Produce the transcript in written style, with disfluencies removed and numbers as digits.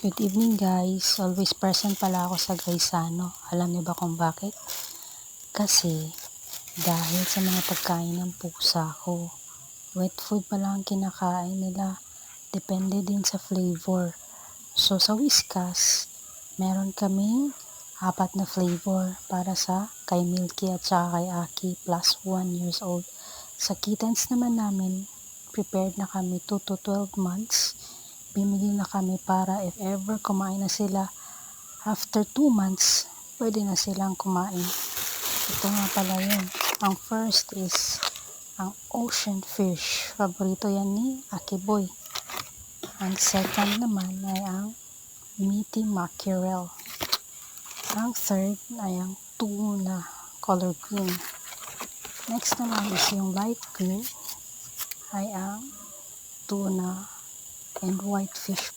Good evening guys, always present pala ako sa Gaisano. Alam niyo ba kung bakit? Kasi dahil sa mga pagkain ng pusa ko, wet food pala ang kinakain nila. Depende din sa flavor. So sa Whiskas, meron kaming 4 na flavor para sa kay Milky at saka kay Aki plus 1 years old. Sa kittens naman namin, prepared na kami 2 to 12 months. Bimili na kami para if ever kumain na sila after 2 months, pwede na silang kumain. Ito nga pala yun. Ang first is ang ocean fish. Paborito yan ni Aki Boy. Ang second naman ay ang meaty mackerel. Ang third ay ang tuna color green. Next naman is yung light green ay ang tuna and white fish